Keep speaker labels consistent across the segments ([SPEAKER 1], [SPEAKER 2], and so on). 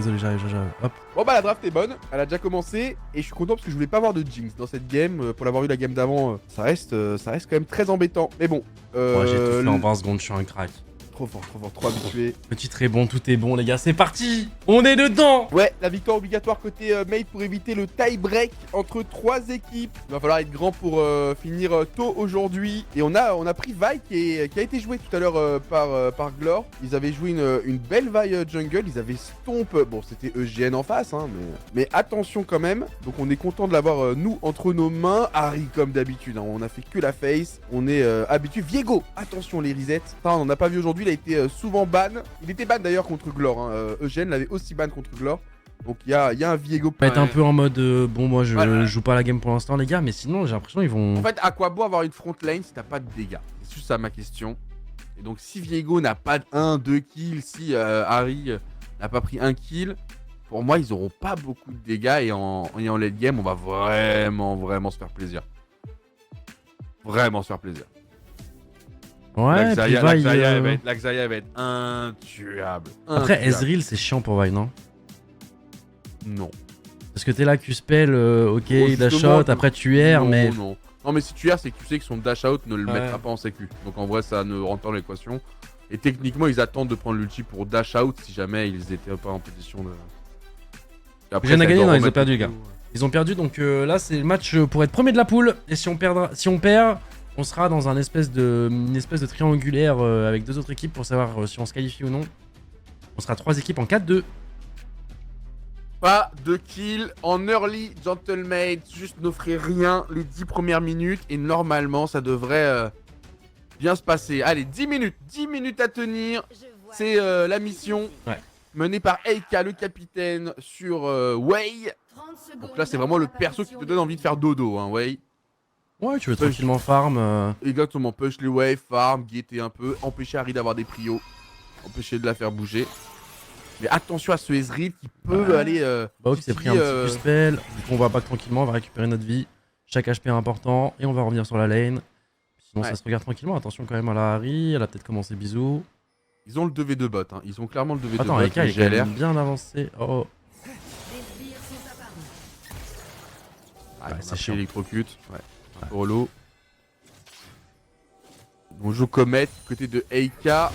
[SPEAKER 1] désolé, j'arrive. Hop.
[SPEAKER 2] Bon bah la draft est bonne, elle a déjà commencé et je suis content parce que je voulais pas avoir de Jinx dans cette game. Pour l'avoir eu la game d'avant, ça reste quand même très embêtant. Mais bon,
[SPEAKER 1] Ouais, j'ai tout fait en 20 secondes, je suis un crack.
[SPEAKER 2] trop fort, trop habitué.
[SPEAKER 1] Petit très bon, tout est bon les gars, c'est parti. On est dedans.
[SPEAKER 2] Ouais, la victoire obligatoire côté mate pour éviter le tie break entre 3 équipes. Il va falloir être grand pour finir tôt aujourd'hui. Et on a pris Vi qui a été joué tout à l'heure par Glor. Ils avaient joué une belle Vi jungle. Ils avaient Stomp. Bon, c'était EGN en face, hein, mais attention quand même. Donc on est content de l'avoir nous entre nos mains. Harry comme d'habitude, hein, on a fait que la face. On est habitué. Viego, attention les resets. Ça, on n'en a pas vu aujourd'hui. Il a été souvent ban. Il était ban d'ailleurs contre Glor. Hein. Eugène l'avait aussi ban contre Glor. Donc il y a un Viego.
[SPEAKER 1] On va être un peu en mode bon, moi je joue pas la game pour l'instant, les gars, mais sinon j'ai l'impression ils vont.
[SPEAKER 2] En fait, à quoi bon avoir une front lane si t'as pas de dégâts? C'est juste ça ma question. Et donc, si Viego n'a pas de 1-2 kills, si Harry n'a pas pris 1 kill, pour moi, ils auront pas beaucoup de dégâts. Et en late game, on va vraiment se faire plaisir. Vraiment se faire plaisir.
[SPEAKER 1] Ouais, puis Vi,
[SPEAKER 2] L'Axaya va être intuable.
[SPEAKER 1] Après, Ezreal, c'est chiant pour Vi, non?
[SPEAKER 2] Non.
[SPEAKER 1] Parce que t'es là, Q-spell, ok, dash
[SPEAKER 2] justement,
[SPEAKER 1] out, après tu erres, mais.
[SPEAKER 2] Non, mais si tu erres, c'est que tu sais que son dash out ne le
[SPEAKER 1] Ouais.
[SPEAKER 2] mettra pas en sécu. Donc en vrai, ça ne rentre pas dans l'équation. Et techniquement, ils attendent de prendre l'ulti pour dash out si jamais ils étaient pas en position de.
[SPEAKER 1] Eugène a gagné, non, ils ont perdu, les
[SPEAKER 2] les
[SPEAKER 1] gars. Ils ont perdu, donc là, c'est le match pour être premier de la poule. Et si on perd, on sera dans une espèce de triangulaire avec 2 autres équipes pour savoir si on se qualifie ou non. On sera 3 équipes en 4-2.
[SPEAKER 2] Pas de kill en early gentleman, juste n'offrir rien les 10 premières minutes et normalement ça devrait bien se passer. Allez, 10 minutes à tenir, c'est la mission menée par Eika, le capitaine, sur Wei. Donc là c'est vraiment le perso qui te donne envie de faire dodo, hein, Wei.
[SPEAKER 1] Ouais, tu veux tranquillement farm.
[SPEAKER 2] Exactement, push les waves, farm, guetter un peu, empêcher Harry d'avoir des prios, empêcher de la faire bouger. Mais attention à ce Ezreal qui peut aller.
[SPEAKER 1] Bah, ok, s'est pris un petit spell. Du coup, on va back tranquillement, on va récupérer notre vie. Chaque HP est important et on va revenir sur la lane. Sinon, ça se regarde tranquillement. Attention quand même à la Harry, elle a peut-être commencé bisous.
[SPEAKER 2] Ils ont le 2v2 bot, hein. Ils ont clairement le 2v2
[SPEAKER 1] Attends,
[SPEAKER 2] bot.
[SPEAKER 1] Eka est quand même bien avancé. Oh.
[SPEAKER 2] Ah,
[SPEAKER 1] c'est chiant.
[SPEAKER 2] Électrocute. Ouais. Rolo. On joue Comet côté de Eika.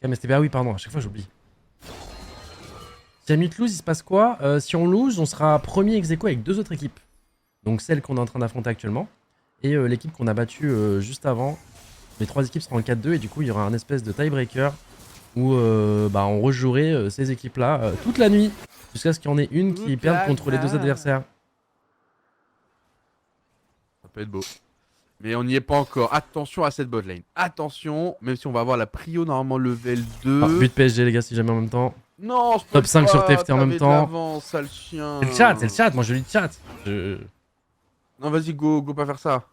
[SPEAKER 1] Ah, mais c'était. Ah oui, pardon, à chaque fois j'oublie. Si Amit lose, il se passe quoi? Si on lose, on sera premier ex-aequo avec 2 autres équipes. Donc celle qu'on est en train d'affronter actuellement. Et l'équipe qu'on a battue juste avant. Les 3 équipes seront en 4-2 et du coup il y aura un espèce de tiebreaker où on rejouerait ces équipes-là toute la nuit. Jusqu'à ce qu'il y en ait une qui perde contre les 2 adversaires.
[SPEAKER 2] Ça peut être beau. Mais on n'y est pas encore. Attention à cette bot lane. Attention, même si on va avoir la prio normalement level 2.
[SPEAKER 1] Ah, but PSG les gars si jamais en même temps.
[SPEAKER 2] Non, je peux
[SPEAKER 1] Top 5 sur TFT en même temps.
[SPEAKER 2] C'est le
[SPEAKER 1] chat, moi je lis le chat.
[SPEAKER 2] Non, vas-y, go pas faire ça.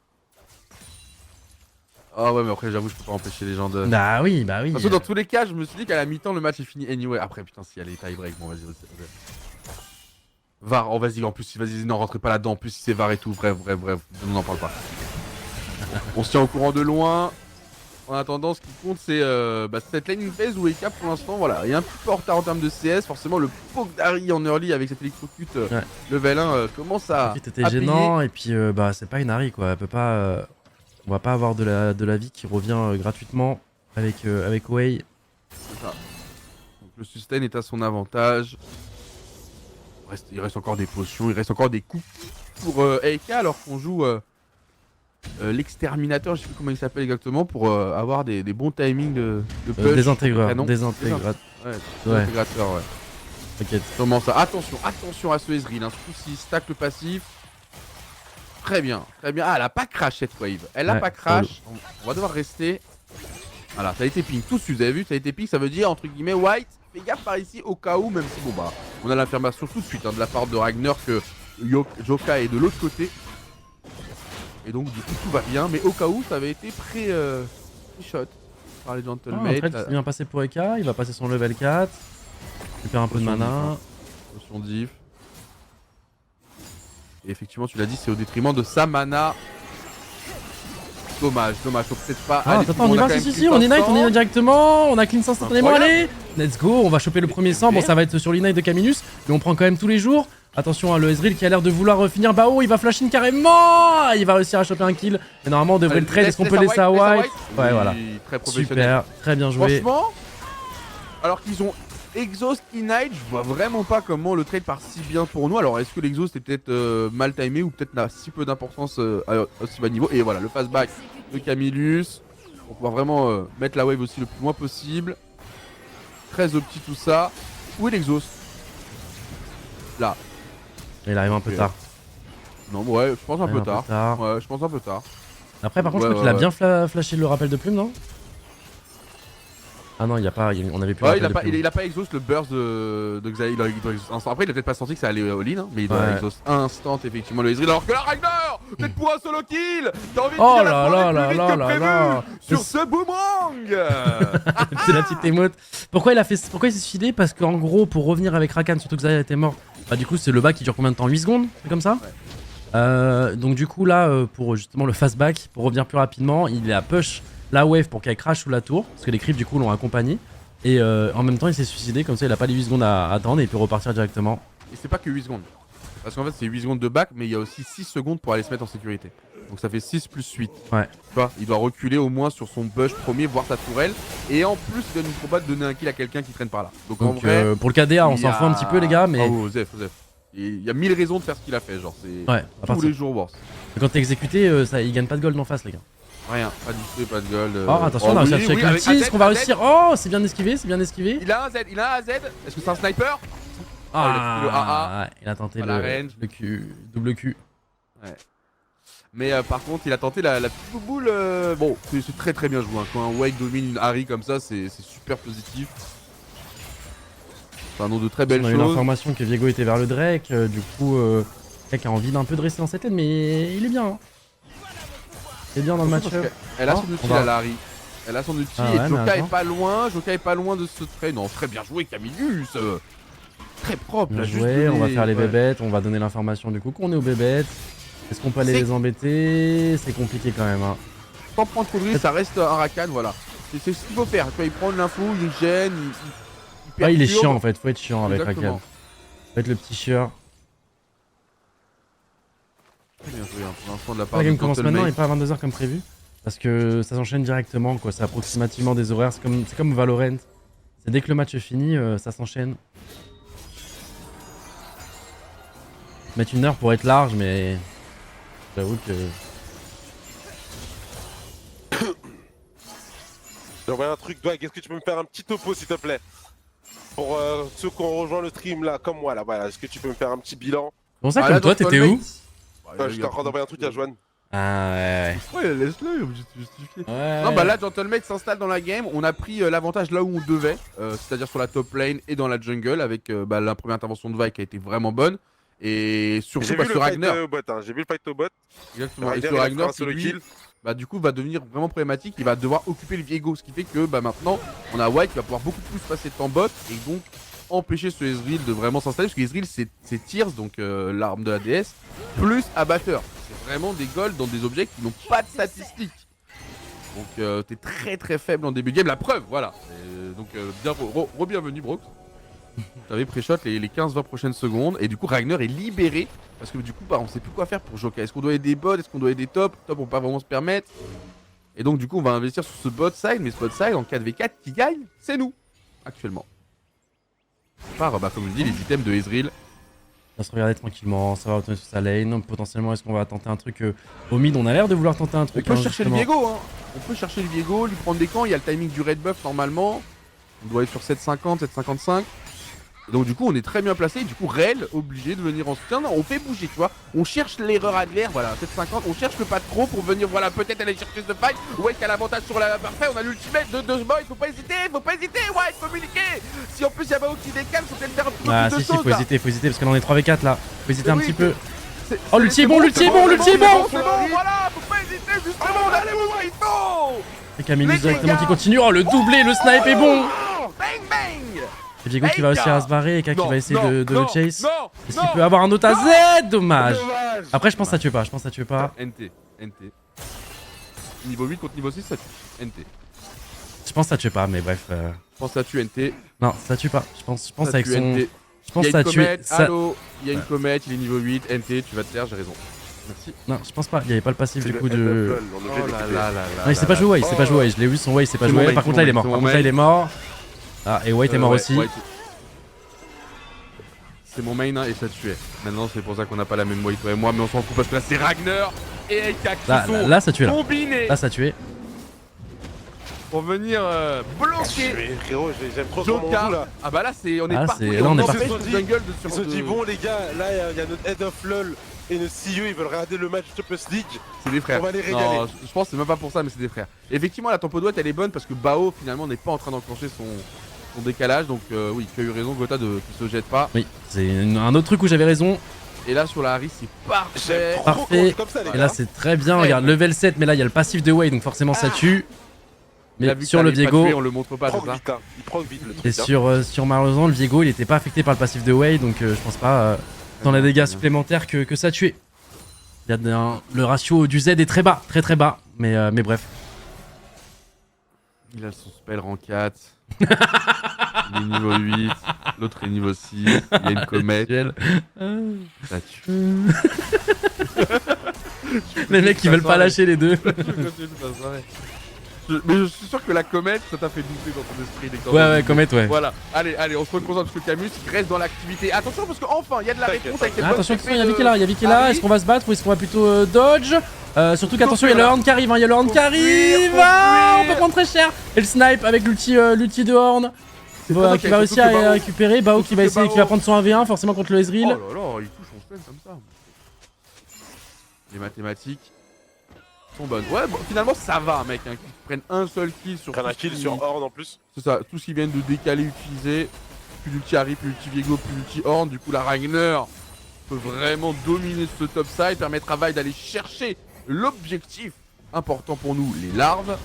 [SPEAKER 2] Ah ouais, mais après, j'avoue, je peux pas empêcher les gens de.
[SPEAKER 1] Bah oui.
[SPEAKER 2] Parce que dans tous les cas, je me suis dit qu'à la mi-temps, le match est fini anyway. Après, putain, s'il y a les tie-break, bon, vas-y. VAR, oh, vas-y, en plus, vas-y, non, rentrez pas là-dedans. En plus, si c'est VAR et tout, bref, on n'en parle pas. On se tient au courant de loin. En attendant, ce qui compte, c'est cette laning phase où Eka, pour l'instant, voilà, il est un petit peu en retard en termes de CS. Forcément, le poke d'Harry en early avec cette électrocute level 1 commence à.
[SPEAKER 1] C'était gênant, et puis c'est pas une Harry quoi. Elle peut pas. On va pas avoir de la vie qui revient gratuitement avec Wei.
[SPEAKER 2] C'est ça. Donc le sustain est à son avantage. Il reste encore des potions, il reste encore des coups pour Eka alors qu'on joue l'exterminateur, je sais plus comment il s'appelle exactement, pour avoir des bons timings de push.
[SPEAKER 1] Désintégrateur.
[SPEAKER 2] Désintégrateur, ouais.
[SPEAKER 1] T'inquiète.
[SPEAKER 2] Comment ça? Attention à ce Ezreal, hein, surtout s'il stack le passif. Très bien. Ah, elle a pas crash cette wave. Elle a pas crash. On va devoir rester. Voilà, ça a été ping tout de suite, vous avez vu, ça a été ping, ça veut dire entre guillemets white. Fais gaffe par ici au cas où, même si bon bah on a l'affirmation tout de suite de la part de Ragnar que Joka est de l'autre côté. Et donc du coup tout va bien, mais au cas où ça avait été pré-shot par les gentlemen.
[SPEAKER 1] Après, c'est bien passé pour Eka, il va passer son level 4. Il perd un peu de mana.
[SPEAKER 2] Potion diff. Et effectivement, tu l'as dit, c'est au détriment de sa mana. Dommage, faut peut-être pas.
[SPEAKER 1] Ah,
[SPEAKER 2] aller
[SPEAKER 1] attends,
[SPEAKER 2] plus
[SPEAKER 1] on
[SPEAKER 2] loin,
[SPEAKER 1] y
[SPEAKER 2] a
[SPEAKER 1] va,
[SPEAKER 2] quand
[SPEAKER 1] si,
[SPEAKER 2] même
[SPEAKER 1] si,
[SPEAKER 2] plus
[SPEAKER 1] on est
[SPEAKER 2] de
[SPEAKER 1] night,
[SPEAKER 2] temps.
[SPEAKER 1] directement, on a cleanse instantanément,
[SPEAKER 2] Incroyable.
[SPEAKER 1] allez, let's go, on va choper le premier sang, bon ça va être sur l'innight de Caminus, mais on prend quand même tous les jours. Attention à le Ezreal qui a l'air de vouloir finir bas haut, il va flash in carrément, il va réussir à choper un kill, mais normalement on devrait le trade, est-ce qu'on peut laisser à White? Ouais, voilà,
[SPEAKER 2] Très professionnel.
[SPEAKER 1] super, très bien joué.
[SPEAKER 2] Franchement, alors qu'ils ont Exhaust Ignite, je vois vraiment pas comment le trade part si bien pour nous. Alors est-ce que l'exhaust est peut-être mal timé ou peut-être n'a si peu d'importance à aussi bas niveau. Et voilà, le fastback de Camillus pour pouvoir vraiment mettre la wave aussi le plus loin possible. Très opti tout ça. Où est l'exhaust? Là.
[SPEAKER 1] Il arrive un peu tard.
[SPEAKER 2] Non, ouais, je pense un peu tard. Ouais, je pense un peu tard.
[SPEAKER 1] Après, par contre, je crois qu'il a bien flashé le rappel de plume, non? Ah non, il y a pas, on avait plus.
[SPEAKER 2] Ouais, il a pas exhaust le burst de Xayah. Il doit exhaust instant. Après, il a peut-être pas senti que ça allait au lean, hein, mais il doit exhaust instant effectivement le Ezreal. Alors que la Ragnar, peut-être pour un solo kill. T'as envie de
[SPEAKER 1] oh
[SPEAKER 2] tirer
[SPEAKER 1] là
[SPEAKER 2] la
[SPEAKER 1] là
[SPEAKER 2] plus
[SPEAKER 1] là
[SPEAKER 2] vite que
[SPEAKER 1] là
[SPEAKER 2] prévu
[SPEAKER 1] là.
[SPEAKER 2] sur ce boomerang.
[SPEAKER 1] C'est la petite émote. Pourquoi il s'est suicidé? Parce qu'en gros, pour revenir avec Rakan, surtout que Xayah était mort. Bah du coup, c'est le back qui dure combien de temps? 8 secondes, c'est comme ça? Ouais. Donc du coup là, pour justement le fast back, pour revenir plus rapidement, il a push la wave pour qu'elle crash sous la tour, parce que les creeps du coup l'ont accompagné. Et en même temps il s'est suicidé, comme ça il a pas les 8 secondes à attendre et il peut repartir directement.
[SPEAKER 2] Et c'est pas que 8 secondes. Parce qu'en fait c'est 8 secondes de back, mais il y a aussi 6 secondes pour aller se mettre en sécurité. Donc ça fait 6 plus 8.
[SPEAKER 1] Ouais.
[SPEAKER 2] Tu vois, il doit reculer au moins sur son bush premier, voir sa tourelle. Et en plus il donne une combat de donner un kill à quelqu'un qui traîne par là. Donc en vrai,
[SPEAKER 1] pour le KDA on s'en fout un petit peu les gars, mais...
[SPEAKER 2] Oh Zef. Il y a 1000 raisons de faire ce qu'il a fait, genre c'est tous les jours worse.
[SPEAKER 1] Quand t'es exécuté, il gagne pas de gold en face les gars.
[SPEAKER 2] Rien, pas du tout, pas de gold.
[SPEAKER 1] Oh attention, on a réussi à tuer avec l'ulti, est-ce qu'on va réussir? Oh c'est bien esquivé,
[SPEAKER 2] Il a un Z, est-ce que c'est un sniper?
[SPEAKER 1] Ah, il a tenté
[SPEAKER 2] le
[SPEAKER 1] Q, double Q.
[SPEAKER 2] Ouais. Mais par contre il a tenté la petite boule, bon c'est très très bien joué, hein. Quand un Wake domine une Harry comme ça c'est super positif. C'est un nom de très belles choses.
[SPEAKER 1] On a eu l'information que Viego était vers le Drake, du coup Drake a envie d'un peu de rester dans cette lane, mais il est bien. Hein. Il est bien dans le match.
[SPEAKER 2] Elle a son ulti la Harry. Elle a son ulti et Joka est pas loin. de ce trade. Non, très bien joué Camillus. Très propre.
[SPEAKER 1] Bien joué, on va faire les bébêtes, on va donner l'information du coup qu'on est aux bébêtes. Est-ce qu'on peut aller les embêter? C'est compliqué quand même. Hein.
[SPEAKER 2] Sans prendre trop de risques, ça reste un Rakan, voilà. C'est ce qu'il faut faire. Il prend l'info, il gêne,
[SPEAKER 1] il est chiant en fait, faut être chiant avec Rakan. Faut être le petit chieur.
[SPEAKER 2] Bien joué, hein, pour l'instant de la part
[SPEAKER 1] la game commence maintenant et pas à 22h comme prévu. Parce que ça s'enchaîne directement, quoi. C'est approximativement des horaires. C'est comme Valorant. C'est dès que le match est fini, ça s'enchaîne. Mettre une heure pour être large, mais j'avoue que.
[SPEAKER 3] J'envoie un truc, Dwag, est-ce que tu peux me faire un petit topo s'il te plaît? Pour ceux qui ont rejoint le stream là, comme moi là, voilà, est-ce que tu peux me faire un petit bilan?
[SPEAKER 1] Bon ça, comme toi, t'étais où?
[SPEAKER 3] J'étais en train d'envoyer un truc à Joanne.
[SPEAKER 1] Ah ouais.
[SPEAKER 2] Ouais, laisse-le, il est obligé de justifier. Ouais. Non, bah là, Gentlemate s'installe dans la game. On a pris l'avantage là où on devait, c'est-à-dire sur la top lane et dans la jungle, avec la première intervention de Vi qui a été vraiment bonne. Et surtout, sur Ragnar.
[SPEAKER 3] J'ai vu le fight au bot.
[SPEAKER 2] Exactement. Et sur Ragnar, qui lui, du coup, va devenir vraiment problématique. Il va devoir occuper le Viego, ce qui fait que maintenant, on a White qui va pouvoir beaucoup plus passer de temps bot et donc empêcher ce Ezreal de vraiment s'installer. Parce que Ezreal, c'est Tears, donc l'arme de la DS, plus abatteur. C'est vraiment des golds dans des objets qui n'ont pas de statistiques. Donc t'es très très faible en début de game. La preuve, voilà. Donc bienvenue Brox. T'avais pré-shot les 15-20 prochaines secondes. Et du coup Ragnar est libéré. Parce que du coup on sait plus quoi faire pour Joka. Est-ce qu'on doit aider des bots? Est-ce qu'on doit aider des top? Top on peut pas vraiment se permettre. Et donc du coup on va investir sur ce bot side. Mais ce bot side en 4v4 qui gagne, c'est nous. Actuellement. Par comme je dis, les items de Ezreal.
[SPEAKER 1] On va se regarder tranquillement, ça va retourner sur sa lane. Potentiellement, est-ce qu'on va tenter un truc au mid? On a l'air de vouloir tenter un truc.
[SPEAKER 2] On peut chercher le Viego, hein. On peut chercher le Viego, lui prendre des camps. Il y a le timing du red buff normalement. On doit être sur 7,50, 7,55. Et donc du coup on est très bien placé. Du coup Rel obligé de venir en soutien. Non, on fait bouger, tu vois. On cherche l'erreur adverse, voilà, 7,50. On cherche le pas trop pour venir, voilà, peut-être aller chercher ce fight. Ouais, qui a l'avantage sur la parfait. On a l'ultimate de boy. Faut pas hésiter, ouais, communiquer. Si en plus il y a Bao qui décale, faut peut-être faire un petit peu plus de choses.
[SPEAKER 1] Faut hésiter parce qu'on en est 3v4 là. Faut hésiter un petit peu.
[SPEAKER 2] Oh,
[SPEAKER 1] l'ulti est bon, l'ulti est bon, l'ulti est bon.
[SPEAKER 2] C'est bon, voilà, faut pas hésiter, justement, on a les mouvements, il faut.
[SPEAKER 1] Et Camillus directement qui continue. Oh, le doublé, le snipe est bon.
[SPEAKER 2] Bang bang.
[SPEAKER 1] Et Viego qui va aussi à se barrer et K qui va essayer de le chase. Est-ce qu'il peut avoir un autre à Z? Dommage. Après je pense que ça tue pas, NT.
[SPEAKER 2] Niveau 8 contre niveau 6, ça tue. NT.
[SPEAKER 1] Je pense que ça tue pas, mais bref.
[SPEAKER 2] Je pense que ça tue NT.
[SPEAKER 1] Non, ça tue pas. Je pense
[SPEAKER 2] Ça
[SPEAKER 1] avec
[SPEAKER 2] tue
[SPEAKER 1] son.
[SPEAKER 2] NT.
[SPEAKER 1] Je pense
[SPEAKER 2] Il y
[SPEAKER 1] que
[SPEAKER 2] a
[SPEAKER 1] ça
[SPEAKER 2] une
[SPEAKER 1] tue.
[SPEAKER 2] comète,
[SPEAKER 1] Ça...
[SPEAKER 2] allô, il y a une
[SPEAKER 1] Ouais.
[SPEAKER 2] comète, il est niveau 8, NT, tu vas te taire, j'ai raison. Merci.
[SPEAKER 1] Non, je pense pas. Il y avait pas le passif
[SPEAKER 3] C'est
[SPEAKER 1] du
[SPEAKER 3] le
[SPEAKER 1] coup
[SPEAKER 3] head of
[SPEAKER 1] de.
[SPEAKER 3] LOL, on est obligé
[SPEAKER 2] Oh
[SPEAKER 3] de
[SPEAKER 2] là
[SPEAKER 3] l'équiper.
[SPEAKER 2] là là là.
[SPEAKER 1] Non, il s'est pas joué Way, il s'est pas
[SPEAKER 3] Oh.
[SPEAKER 1] joué Way. Je l'ai vu son Way, il s'est pas
[SPEAKER 2] C'est
[SPEAKER 1] joué.
[SPEAKER 2] mon
[SPEAKER 1] Par
[SPEAKER 2] Way,
[SPEAKER 1] contre là, il est mort.
[SPEAKER 2] c'est
[SPEAKER 1] Par
[SPEAKER 2] mon
[SPEAKER 1] contre là,
[SPEAKER 2] Way.
[SPEAKER 1] il est mort. Ah, et White est mort
[SPEAKER 2] Ouais,
[SPEAKER 1] aussi.
[SPEAKER 2] White. C'est mon main hein, et ça tuait. Maintenant, c'est pour ça qu'on n'a pas la même White, toi et moi, mais on s'en fout parce que là, c'est Ragnar et Eka qui
[SPEAKER 1] Là,
[SPEAKER 2] sont
[SPEAKER 1] là, ça tue là.
[SPEAKER 2] combinés
[SPEAKER 1] Là, ça tuait.
[SPEAKER 2] pour venir bloquer
[SPEAKER 3] Frérot, j'aime trop son
[SPEAKER 2] Joka.
[SPEAKER 3] nom là.
[SPEAKER 2] Ah bah là, on est
[SPEAKER 1] Ah,
[SPEAKER 2] partout.
[SPEAKER 1] c'est-
[SPEAKER 2] et
[SPEAKER 1] là, on est
[SPEAKER 2] empêche
[SPEAKER 3] partout.
[SPEAKER 2] le jungle de
[SPEAKER 3] Ils se disent bon les gars, là il y a notre head of LOL et notre CEO, ils veulent regarder le match Champions League.
[SPEAKER 2] C'est des frères.
[SPEAKER 3] On va les régaler.
[SPEAKER 2] Non, je pense que c'est même pas pour ça, mais c'est des frères. Effectivement, la tempo droite elle est bonne parce que Bao finalement n'est pas en train d'enclencher son décalage. Donc oui, tu as eu raison, Gotha, qui se jette pas.
[SPEAKER 1] Oui, c'est un autre truc où j'avais raison.
[SPEAKER 2] Et là sur la Harry, c'est parfait.
[SPEAKER 3] J'aime trop
[SPEAKER 1] Parfait.
[SPEAKER 3] quand on joue comme ça les
[SPEAKER 1] Et
[SPEAKER 3] gars.
[SPEAKER 1] là, c'est très bien. Regarde, level 7, mais là, il y a le passif de Way, donc forcément, ça tue.
[SPEAKER 2] Il a
[SPEAKER 1] Mais
[SPEAKER 2] vu que
[SPEAKER 1] sur le
[SPEAKER 2] t'allais pas
[SPEAKER 1] Viego.
[SPEAKER 2] tuer, on le montre pas,
[SPEAKER 3] Il
[SPEAKER 2] c'est
[SPEAKER 3] proc
[SPEAKER 2] ça.
[SPEAKER 3] vite, hein. Il proc vite le truc.
[SPEAKER 1] Et
[SPEAKER 3] hein.
[SPEAKER 1] sur malheureusement, le Viego, il était pas affecté par le passif de Way, donc je pense pas dans les dégâts supplémentaires que ça tuait. Il y a le ratio du Z est très bas, très très bas, mais bref.
[SPEAKER 2] Il a son spell rang 4. Il est niveau 8. L'autre est niveau 6. Il y a une comète.
[SPEAKER 1] Duel.
[SPEAKER 2] Ça tue.
[SPEAKER 1] Les mecs ils veulent pas lâcher les deux.
[SPEAKER 2] Mais je suis sûr que la comète, ça t'a fait douter dans ton esprit. dès que t'as
[SPEAKER 1] Ouais,
[SPEAKER 2] entendu.
[SPEAKER 1] ouais, comète, ouais.
[SPEAKER 2] Voilà, allez, on se reconcentre parce que Camus il reste dans l'activité. Attention parce qu'enfin, il y a de la réponse avec les
[SPEAKER 1] Ah,
[SPEAKER 2] bonnes
[SPEAKER 1] attention,
[SPEAKER 2] effets
[SPEAKER 1] il y a
[SPEAKER 2] de
[SPEAKER 1] Vicky là, il y a Vicky là.
[SPEAKER 2] Harry.
[SPEAKER 1] Est-ce qu'on va se battre ou est-ce qu'on va plutôt dodge surtout qu'attention, il y a le Horn qui arrive, hein, il y a le Horn
[SPEAKER 2] Faut
[SPEAKER 1] qui arrive.
[SPEAKER 2] fuir,
[SPEAKER 1] Ah, on
[SPEAKER 2] fuir.
[SPEAKER 1] peut prendre très cher. Et le snipe avec l'ulti de Horn.
[SPEAKER 2] C'est
[SPEAKER 1] Voilà,
[SPEAKER 2] très
[SPEAKER 1] qui
[SPEAKER 2] ok,
[SPEAKER 1] va
[SPEAKER 2] surtout
[SPEAKER 1] réussir
[SPEAKER 2] que
[SPEAKER 1] à
[SPEAKER 2] Bao-
[SPEAKER 1] récupérer. Bao qui va
[SPEAKER 2] que
[SPEAKER 1] essayer, qui
[SPEAKER 2] Bao-
[SPEAKER 1] va prendre son 1v1 forcément contre le
[SPEAKER 2] Oh
[SPEAKER 1] Ezreal.
[SPEAKER 2] là là, il touche son stun comme ça. Les mathématiques sont bonnes. Ouais, bon, finalement ça va, mec. Hein, qu'ils prennent un seul kill sur.
[SPEAKER 3] Prenne
[SPEAKER 2] tout
[SPEAKER 3] un
[SPEAKER 2] ce
[SPEAKER 3] kill
[SPEAKER 2] qui-
[SPEAKER 3] sur Horn en plus.
[SPEAKER 2] C'est ça, tout ce qu'ils viennent de décaler, utiliser. Plus l'ulti Harry, plus l'ulti Viego, plus l'ulti Horn. Du coup, la Ragnar peut vraiment dominer ce top side, permettre à Vi d'aller chercher l'objectif important pour nous, les larves.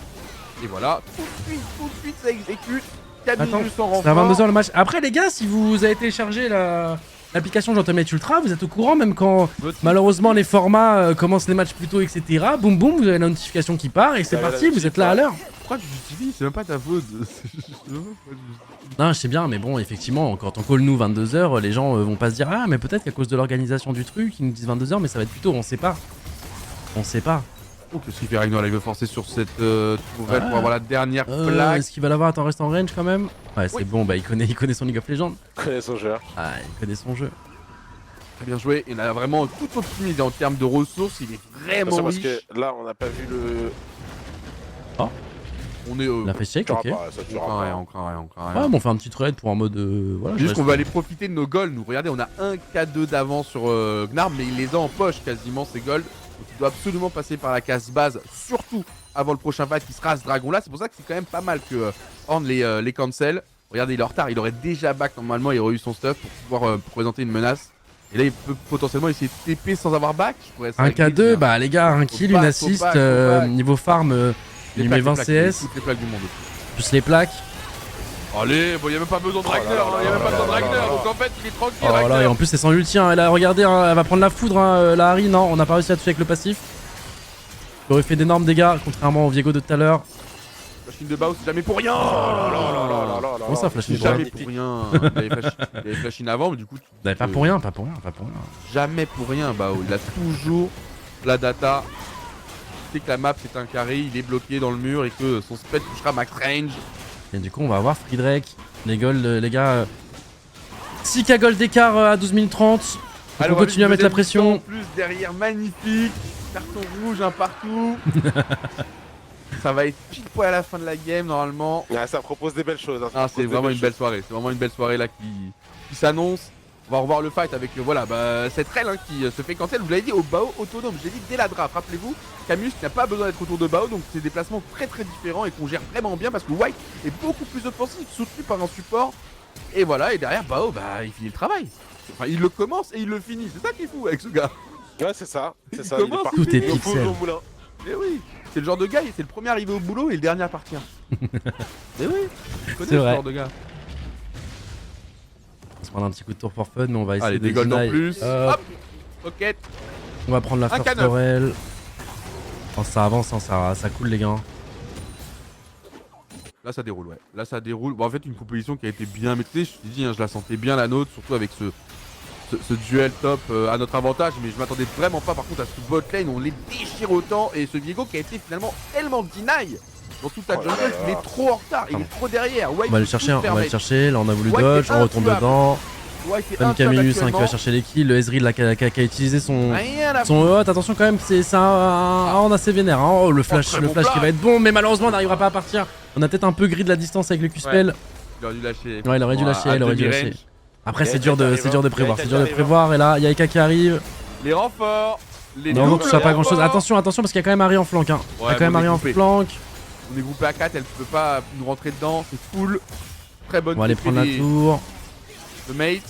[SPEAKER 2] Et voilà, tout de suite, ça exécute.
[SPEAKER 1] Attends,
[SPEAKER 2] Camille sans
[SPEAKER 1] c'est à
[SPEAKER 2] renfort.
[SPEAKER 1] 22h le match. Après, les gars, si vous avez téléchargé l'application Gentomate Ultra, vous êtes au courant, même quand malheureusement les formats commencent les matchs plus tôt, etc. Boum boum, vous avez la notification qui part et c'est
[SPEAKER 3] Ouais,
[SPEAKER 1] parti,
[SPEAKER 3] la
[SPEAKER 1] vous êtes là à l'heure.
[SPEAKER 2] Pourquoi tu justifies? C'est même pas ta faute.
[SPEAKER 1] Non, je sais bien, mais bon, effectivement, quand on call nous 22h, les gens vont pas se dire ah, mais peut-être qu'à cause de l'organisation du truc, ils nous disent 22h, mais ça va être plus tôt, on sait pas. On sait pas.
[SPEAKER 2] Oh, qu'est-ce qu'il fait Ragnar? Il veut forcer sur cette tourelle
[SPEAKER 1] Ah.
[SPEAKER 2] pour avoir la dernière plaque.
[SPEAKER 1] Est-ce qu'il va l'avoir? Attends, reste en range quand même. Ouais, c'est
[SPEAKER 2] Oui.
[SPEAKER 1] bon, bah il connaît son League of Legends.
[SPEAKER 3] Connais son joueur.
[SPEAKER 1] Ah, il connaît son jeu.
[SPEAKER 2] Très bien joué. Il a vraiment tout optimisé en termes de ressources. Il est vraiment
[SPEAKER 3] Attention parce
[SPEAKER 2] riche.
[SPEAKER 3] que là on n'a pas vu le.
[SPEAKER 2] On est.
[SPEAKER 1] Il a fait shake,
[SPEAKER 3] Tu
[SPEAKER 1] ok.
[SPEAKER 3] auras pas, ça
[SPEAKER 2] On
[SPEAKER 3] tuera
[SPEAKER 2] craint
[SPEAKER 3] pas.
[SPEAKER 2] rien, on craint rien, on craint
[SPEAKER 1] Ouais,
[SPEAKER 2] rien.
[SPEAKER 1] mais on fait un petit trade pour en mode. Voilà, je
[SPEAKER 2] Juste
[SPEAKER 1] reste-
[SPEAKER 2] qu'on va aller profiter de nos golds. Nous, regardez, on a un K2 d'avance sur Gnarm, mais il les a en poche quasiment, ces golds. Donc il doit absolument passer par la case base, surtout avant le prochain fight qui sera ce dragon là. C'est pour ça que c'est quand même pas mal que Horn les cancel. Regardez, il est en retard, il aurait déjà back normalement, il aurait eu son stuff pour pouvoir présenter une menace. Et là, il peut potentiellement essayer de TP sans avoir back. Je pourrais ça
[SPEAKER 1] Un
[SPEAKER 2] avec
[SPEAKER 1] K2,
[SPEAKER 2] lui,
[SPEAKER 1] bah les gars, un
[SPEAKER 2] Faut
[SPEAKER 1] kill,
[SPEAKER 2] pas,
[SPEAKER 1] une
[SPEAKER 2] faut
[SPEAKER 1] assist,
[SPEAKER 2] pas, faut pas.
[SPEAKER 1] niveau farm, il met 20 CS,
[SPEAKER 2] Toutes les plaques du monde.
[SPEAKER 1] plus les plaques.
[SPEAKER 2] Allez, bon, il n'y a même pas besoin de
[SPEAKER 3] Oh là
[SPEAKER 2] Ragnar,
[SPEAKER 3] là
[SPEAKER 2] hein, il n'y a
[SPEAKER 3] là
[SPEAKER 2] même pas
[SPEAKER 3] là
[SPEAKER 2] besoin de
[SPEAKER 3] là là
[SPEAKER 2] Ragnar.
[SPEAKER 3] là.
[SPEAKER 2] Donc en fait, il est tranquille.
[SPEAKER 1] Oh là,
[SPEAKER 2] Ragnar.
[SPEAKER 1] et en plus c'est sans ulti, hein. Elle a regardé, hein, elle va prendre la foudre, hein, la Harry, non, on n'a pas réussi à toucher avec le passif. Il aurait fait d'énormes dégâts, contrairement au Viego de tout à l'heure.
[SPEAKER 2] Flashing de Bao, c'est jamais pour rien.
[SPEAKER 3] Oh là là là là là là là.
[SPEAKER 1] Comment ça, Flash
[SPEAKER 2] C'est
[SPEAKER 1] in
[SPEAKER 2] jamais
[SPEAKER 1] pour
[SPEAKER 2] pour rien. Il avait flashing avant, mais du coup,
[SPEAKER 1] Pas pour rien, pas pour rien, pas pour rien.
[SPEAKER 2] jamais pour rien, Bao. Il a toujours la data. Il sait que la map c'est un carré, il est bloqué dans le mur et que son spell touchera max range.
[SPEAKER 1] Et du coup, on va avoir Free Drake, les gold, les gars. 6k gold d'écart à 12 minutes 30. Donc
[SPEAKER 2] Allez,
[SPEAKER 1] on
[SPEAKER 2] va
[SPEAKER 1] continue à
[SPEAKER 2] lui
[SPEAKER 1] mettre la
[SPEAKER 2] poser le temps
[SPEAKER 1] pression.
[SPEAKER 2] En plus, derrière, magnifique. Carton rouge, un partout. Ça va être pile poil à la fin de la game normalement.
[SPEAKER 3] Ouais, ça propose des belles choses. hein, ça
[SPEAKER 2] Ah, c'est
[SPEAKER 3] propose des
[SPEAKER 2] vraiment
[SPEAKER 3] belles
[SPEAKER 2] une belle soirée. C'est vraiment une belle soirée là qui s'annonce. On va revoir le fight avec voilà, cette Rel hein, qui se fait cancel. Vous l'avez dit au Bao autonome. J'ai dit dès la draft. Rappelez-vous, Camus n'a pas besoin d'être autour de Bao. Donc c'est des placements très très différents et qu'on gère vraiment bien parce que White est beaucoup plus offensif, soutenu par un support. Et voilà, et derrière Bao, il finit le travail. Enfin, il le commence et il le finit. C'est ça qui est fou avec ce gars.
[SPEAKER 3] choses. Ouais, c'est ça. C'est ça.
[SPEAKER 2] Comment
[SPEAKER 3] Il est parti.
[SPEAKER 1] tout est
[SPEAKER 3] Il est au
[SPEAKER 1] pixel.
[SPEAKER 3] au moulin.
[SPEAKER 2] Mais oui, c'est le genre de gars, c'est le premier arrivé au boulot et le dernier à partir. Mais oui, je connais
[SPEAKER 1] C'est
[SPEAKER 2] ce
[SPEAKER 1] vrai.
[SPEAKER 2] genre de gars.
[SPEAKER 1] On va se prendre un petit coup de tour for fun, mais on va essayer
[SPEAKER 2] Allez,
[SPEAKER 1] de
[SPEAKER 2] des golds en
[SPEAKER 1] deny.
[SPEAKER 2] plus.
[SPEAKER 1] Hop,
[SPEAKER 2] Hop, roquette.
[SPEAKER 1] on va prendre la
[SPEAKER 2] Un
[SPEAKER 1] first
[SPEAKER 2] K9.
[SPEAKER 1] Laurel. Oh, ça avance, hein, ça coule les gars.
[SPEAKER 2] Là ça déroule, ouais. Là ça déroule. Bon, en fait, une composition qui a été bien maîtrisée. Je te dis, hein, je la sentais bien la nôtre, surtout avec ce duel top à notre avantage. Mais je m'attendais vraiment pas par contre à ce bot lane. On les déchire autant. Et ce Viego qui a été finalement tellement deny dans toute la jungle. Il est trop en retard, il est trop derrière. Ouais,
[SPEAKER 1] On va le chercher, on va le chercher. Là, on a voulu dodge, on retourne dedans.
[SPEAKER 2] Ouais,
[SPEAKER 1] Même Camillus qui va chercher les kills. Le Ezreal là, qui a utilisé son hot. Attention quand même, c'est un on assez vénère. Hein. Oh, le flash qui va être bon, mais malheureusement on n'arrivera pas à partir. On a peut-être un peu gris de la distance avec le Q-spell.
[SPEAKER 2] Il aurait dû lâcher.
[SPEAKER 1] Ouais, il aurait dû lâcher, Après c'est dur de prévoir, et là il y a Eka qui arrive.
[SPEAKER 2] Les renforts.
[SPEAKER 1] Non, tout ça pas grand chose. Attention parce qu'il y a quand même Harry en flanc. Hein. Il y a quand même Harry en flanc.
[SPEAKER 2] On est groupé à 4, elle peut pas nous rentrer dedans, c'est full. Très bonne.
[SPEAKER 1] On va aller prendre la tour.
[SPEAKER 2] Le mate.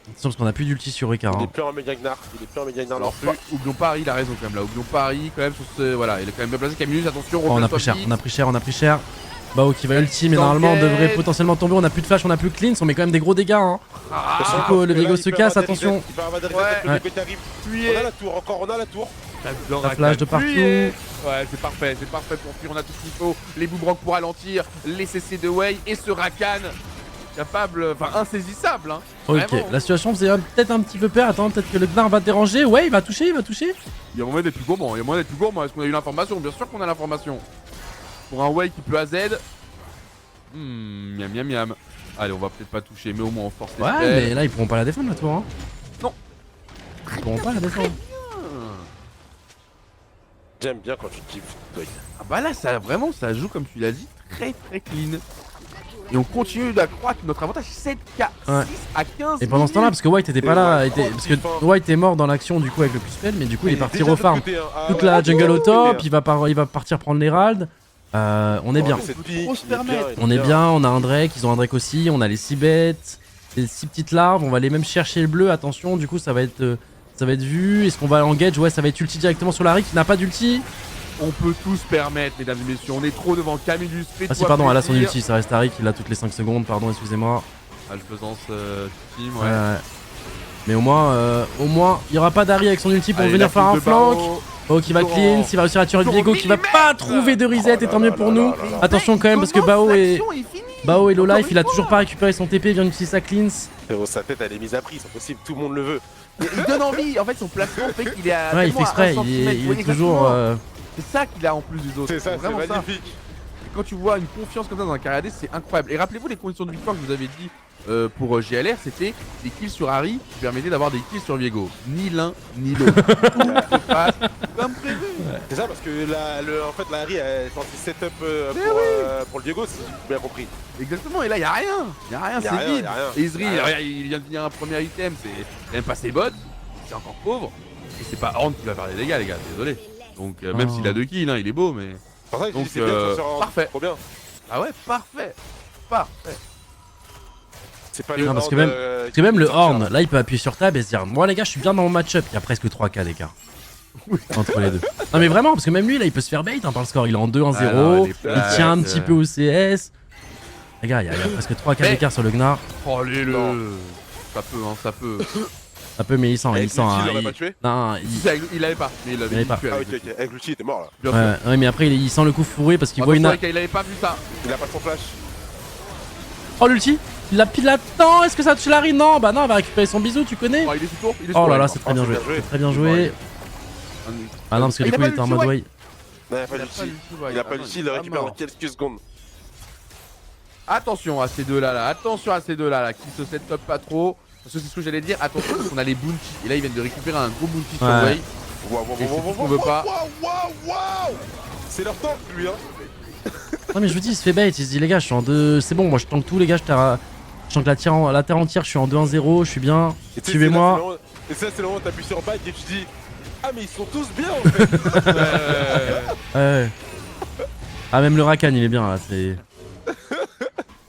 [SPEAKER 1] Attention parce qu'on a plus d'ulti sur Ricard.
[SPEAKER 3] Il est plus en Mediagnar,
[SPEAKER 2] Alors, oublions pas Harry, il a raison quand même là. Oublions pas Harry quand même sur ce. Voilà, il est quand même bien placé. Camillus, attention,
[SPEAKER 1] on a pris cher. Bao qui va ulti, mais normalement on devrait potentiellement tomber. On a plus de flash, on a plus de cleans, on met quand même des gros dégâts. Hein. Du coup, le Viego se casse, attention.
[SPEAKER 3] On a la tour, on a la tour.
[SPEAKER 1] La flash de partout.
[SPEAKER 2] Ouais, c'est parfait pour fuir. On a tout ce qu'il faut. Les boomerangs pour ralentir, les CC de Wei et ce Rakan. Capable, enfin insaisissable. Hein.
[SPEAKER 1] Ok,
[SPEAKER 2] vraiment.
[SPEAKER 1] la situation faisait peut-être un petit peu peur. Attends, peut-être que le Gnar va déranger. Ouais, il va toucher.
[SPEAKER 2] Il y a moyen d'être plus gourmand. Est-ce qu'on a eu l'information? Bien sûr qu'on a l'information. Pour un Wei qui peut AZ. Miam. Allez, on va peut-être pas toucher, mais au moins on force les
[SPEAKER 1] Ouais,
[SPEAKER 2] spells.
[SPEAKER 1] mais là ils pourront pas la défendre la tour. Hein.
[SPEAKER 2] Non.
[SPEAKER 1] Ils pourront pas la défendre.
[SPEAKER 3] J'aime bien quand tu kiffes.
[SPEAKER 2] Ah bah là, ça joue comme tu l'as dit, très clean. Et on continue d'accroître notre avantage 7K, 6 à 15.
[SPEAKER 1] Et pendant ce temps-là, parce que White était pas là, parce que White est mort dans l'action du coup avec le Q-spell, mais du coup il est parti refarm toute la jungle au top, il va partir prendre l'Herald. On est bien. On est bien, on a un Drake, ils ont un Drake aussi, on a les 6 bêtes, les 6 petites larves, on va aller même chercher le bleu, attention, du coup ça va être vu. Est-ce qu'on va engage? Ouais, ça va être ulti directement sur Larry qui n'a pas d'ulti.
[SPEAKER 2] On peut tous permettre, mesdames et messieurs, on est trop devant Camillus.
[SPEAKER 1] Ah si, pardon, elle a son ulti, ça reste Harry qui l'a toutes les 5 secondes, pardon, excusez-moi.
[SPEAKER 2] Alphesance team, ouais.
[SPEAKER 1] Mais au moins, il n'y aura pas d'Harry avec son ulti pour venir faire un flank. Oh, qui va clean, il va réussir à tuer Viego qui va pas trouver de reset, et tant mieux pour nous. Attention quand même, parce que Bao est low life, il a toujours pas récupéré son TP, il vient d'utiliser sa cleanse.
[SPEAKER 3] Sa tête elle est mise à prix, c'est possible, tout le monde le veut.
[SPEAKER 2] Il donne envie, en fait son placement fait qu'il est à.
[SPEAKER 1] Ouais, il fait exprès, il est toujours.
[SPEAKER 2] C'est ça qu'il a en plus des autres.
[SPEAKER 3] C'est ça, c'est magnifique.
[SPEAKER 2] Et quand tu vois une confiance comme ça dans un carré AD, c'est incroyable. Et rappelez-vous les conditions de victoire que je vous avais dit pour GLR, c'était des kills sur Harry qui permettaient d'avoir des kills sur Viego. Ni l'un ni l'autre. Tout se passe comme prévu.
[SPEAKER 3] C'est ça parce que en fait la Harry elle est sortie setup pour le Viego, si j'ai bien compris.
[SPEAKER 2] Exactement, et là y'a rien, c'est vide. Et Ezreal, il vient de finir un premier item, c'est même pas ses bots, c'est encore pauvre. Et c'est pas Horn qui va faire des dégâts les gars, désolé. Donc même s'il a 2 kills, hein, il est beau mais...
[SPEAKER 3] Donc
[SPEAKER 2] parfait.
[SPEAKER 3] Trop bien.
[SPEAKER 2] Ah ouais, parfait.
[SPEAKER 3] C'est pas
[SPEAKER 1] non, parce que même le Horn, là il peut appuyer sur tab et se dire moi les gars je suis bien dans mon match-up, il y a presque 3K d'écart entre les deux. Non mais vraiment, parce que même lui là il peut se faire bait par le score, il est en 2-1-0, il tient un petit peu au CS. Les gars, il y a presque 3K d'écart sur le Gnar.
[SPEAKER 2] Oh les ça peut, ça peut.
[SPEAKER 1] Ça peut, mais il sent.
[SPEAKER 3] Il l'aurait pas tué?
[SPEAKER 1] Non,
[SPEAKER 2] il avait pas. Mais il avait pas.
[SPEAKER 3] Ah ok, avec l'outil il était mort là.
[SPEAKER 1] Ouais, mais après il sent le coup fourré parce qu'il voit une.
[SPEAKER 2] Il avait pas vu ça.
[SPEAKER 3] Il a pas son flash.
[SPEAKER 1] Oh l'ulti, il l'a pile là-dedans. Est-ce que ça tue Larry? Non, bah non, il va récupérer son bisou, tu connais.
[SPEAKER 2] Oh, il est sous tour.
[SPEAKER 1] Oh là là, c'est très bien joué. C'est très bien joué. Ah non, parce que du coup il était en mode way.
[SPEAKER 3] Non, il a pas l'ulti, il le récupère dans quelques secondes.
[SPEAKER 2] Attention à ces deux là, qui se set up pas trop. Parce que c'est ce que j'allais dire, attention parce qu'on a les bounties. Et là ils viennent de récupérer un gros bounty sur Wei. On veut pas.
[SPEAKER 3] C'est leur temps lui hein.
[SPEAKER 1] Non mais je vous dis, il se fait bait, il se dit les gars je suis en 2, c'est bon, moi je tank tout les gars, je tank la terre entière, je suis en 2-1-0, je suis bien, suivez-moi.
[SPEAKER 3] Et ça c'est le moment où t'appuies sur back et tu dis ah mais ils sont tous bien en fait.
[SPEAKER 1] Ouais. Ah même le Rakan il est bien là, c'est...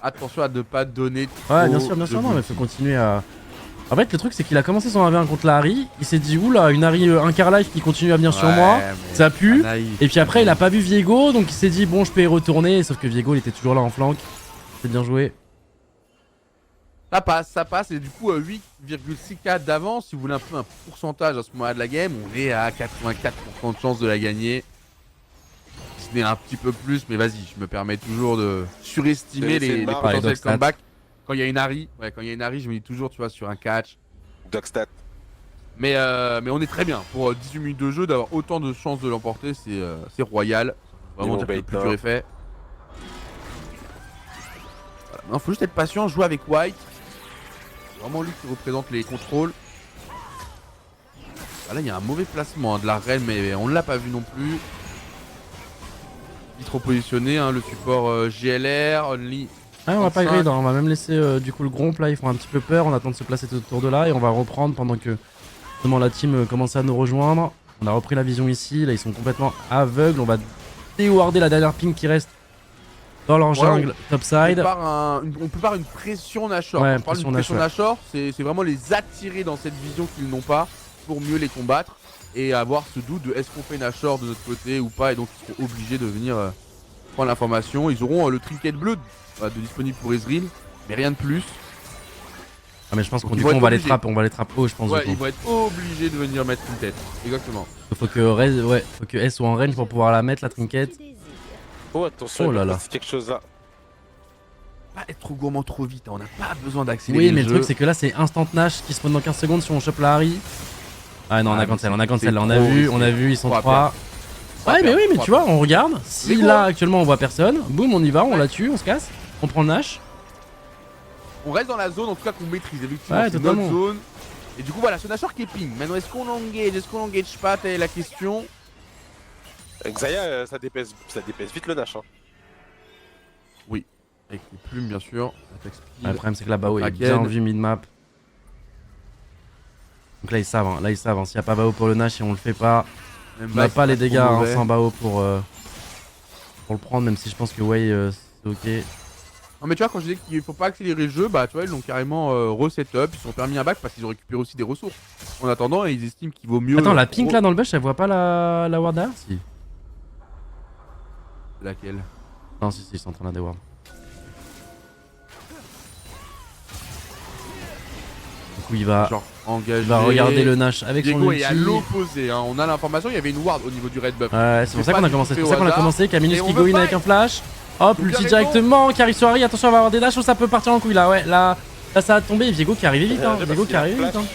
[SPEAKER 2] Attention à ne pas donner trop.
[SPEAKER 1] Ouais bien sûr, non mais faut continuer à... En fait le truc c'est qu'il a commencé son 1v1 contre la Harry, il s'est dit oula une Harry un quart life qui continue à venir sur moi, ça pue, et puis après il a pas vu Viego donc il s'est dit bon je peux y retourner, sauf que Viego il était toujours là en flanc, c'est bien joué.
[SPEAKER 2] Ça passe et du coup 8,6K d'avance, si vous voulez un peu un pourcentage à ce moment-là de la game, on est à 84% de chance de la gagner. sous-estimer un petit peu plus, mais vas-y, je me permets toujours de surestimer
[SPEAKER 3] C'est une
[SPEAKER 2] les
[SPEAKER 3] marque.
[SPEAKER 2] potentiels
[SPEAKER 1] Ouais, Dogstat.
[SPEAKER 2] comebacks. Quand il y a une Harry, je me dis toujours, tu vois, sur un catch.
[SPEAKER 3] Dogstat.
[SPEAKER 2] Mais on est très bien. Pour 18 minutes de jeu, d'avoir autant de chances de l'emporter, c'est royal. Vraiment dire que le plus dur est fait. Voilà. Non, faut juste être patient, jouer avec White. Vraiment lui qui représente les contrôles. Ah, là, il y a un mauvais placement de la reine, mais on ne l'a pas vu non plus. Il est trop positionné, hein, le support GLR, Only.
[SPEAKER 1] Ah, on va pas
[SPEAKER 2] 35.
[SPEAKER 1] grid, hein, on va même laisser du coup le Gromp là, ils font un petit peu peur, on attend de se placer autour de là et on va reprendre pendant que justement la team commence à nous rejoindre. On a repris la vision ici, là ils sont complètement aveugles, on va déwarder la dernière ping qui reste dans leur jungle topside.
[SPEAKER 2] On prépare une pression Nashor.
[SPEAKER 1] Ouais,
[SPEAKER 2] Quand je parle d'une pression Nashor, c'est vraiment les attirer dans cette vision qu'ils n'ont pas pour mieux les combattre et avoir ce doute de est-ce qu'on fait Nashor de notre côté ou pas, et donc ils seront obligés de venir prendre l'information. Ils auront le trinket bleu de disponible pour Ezreal, mais rien de plus.
[SPEAKER 1] Ah mais je pense
[SPEAKER 2] Donc
[SPEAKER 1] qu'on
[SPEAKER 2] ils
[SPEAKER 1] du
[SPEAKER 2] vont
[SPEAKER 1] coup on
[SPEAKER 2] être
[SPEAKER 1] va les
[SPEAKER 2] obligés.
[SPEAKER 1] trapper, haut je pense.
[SPEAKER 2] Ouais,
[SPEAKER 1] du coup.
[SPEAKER 2] ils vont être obligés de venir mettre une tête. Exactement.
[SPEAKER 1] Faut que S soit en range pour pouvoir la mettre la trinket.
[SPEAKER 3] Oh, attention,
[SPEAKER 1] Oh là là.
[SPEAKER 3] c'est quelque chose là.
[SPEAKER 2] Pas être trop gourmand trop vite, hein. On n'a pas besoin d'accélérer.
[SPEAKER 1] Oui mais le
[SPEAKER 2] jeu.
[SPEAKER 1] truc c'est que là c'est instant Nash qui spawn dans 15 secondes si on chope la Harry. Ah non on a cancel là, on a vu, ils sont 3. Ouais mais oui mais tu vois on regarde, si là actuellement on voit personne, boum on y va, on la tue, on se casse, on prend le Nash.
[SPEAKER 2] On reste dans la zone en tout cas qu'on maîtrise, effectivement,
[SPEAKER 1] Ouais,
[SPEAKER 2] c'est notre
[SPEAKER 1] totalement.
[SPEAKER 2] zone. Et du coup voilà, ce Nashor qui est ping. Maintenant est-ce qu'on l'engage pas, telle est la question.
[SPEAKER 3] Xayah, ça dépasse vite le Nash. Hein.
[SPEAKER 2] Avec les plumes bien sûr.
[SPEAKER 1] Le problème c'est que là Bao est
[SPEAKER 2] Kraken.
[SPEAKER 1] bien vu mid-map. Donc là ils savent, s'il n'y a pas Bao pour le Nash et on le fait pas, on n'a pas les dégâts sans Bao pour le prendre, même si je pense que Wei c'est ok.
[SPEAKER 2] Non mais tu vois, quand je disais qu'il faut pas accélérer le jeu, bah tu vois, ils l'ont carrément reset-up, ils se sont permis un back parce qu'ils ont récupéré aussi des ressources. En attendant, ils estiment qu'il vaut mieux...
[SPEAKER 1] Attends, la pink là dans le bush, elle voit pas la ward derrière? Si.
[SPEAKER 2] Laquelle?
[SPEAKER 1] Non, si, ils sont en train de la déward. Du coup, il va
[SPEAKER 2] Genre
[SPEAKER 1] regarder le Nash avec son
[SPEAKER 2] Diego
[SPEAKER 1] ulti.
[SPEAKER 2] est à l'opposé, hein. On a l'information, il y avait une ward au niveau du red buff.
[SPEAKER 1] Ouais, c'est pour ça qu'on a commencé. C'est pour ça qu'on a commencé. Camillus
[SPEAKER 2] Et on
[SPEAKER 1] qui
[SPEAKER 2] veut
[SPEAKER 1] go in avec
[SPEAKER 2] fight.
[SPEAKER 1] un flash. Hop,
[SPEAKER 2] Donc,
[SPEAKER 1] l'ulti
[SPEAKER 2] il a raison.
[SPEAKER 1] directement. Qui arrive sur Harry. Attention, on va avoir des dashs ou ça peut partir en couille là. Ouais, là ça va tomber. Viego qui est arrivé vite. Hein.
[SPEAKER 3] J'ai
[SPEAKER 1] Viego
[SPEAKER 3] pas
[SPEAKER 1] qui est arrivé
[SPEAKER 3] flash.
[SPEAKER 1] vite. Hein.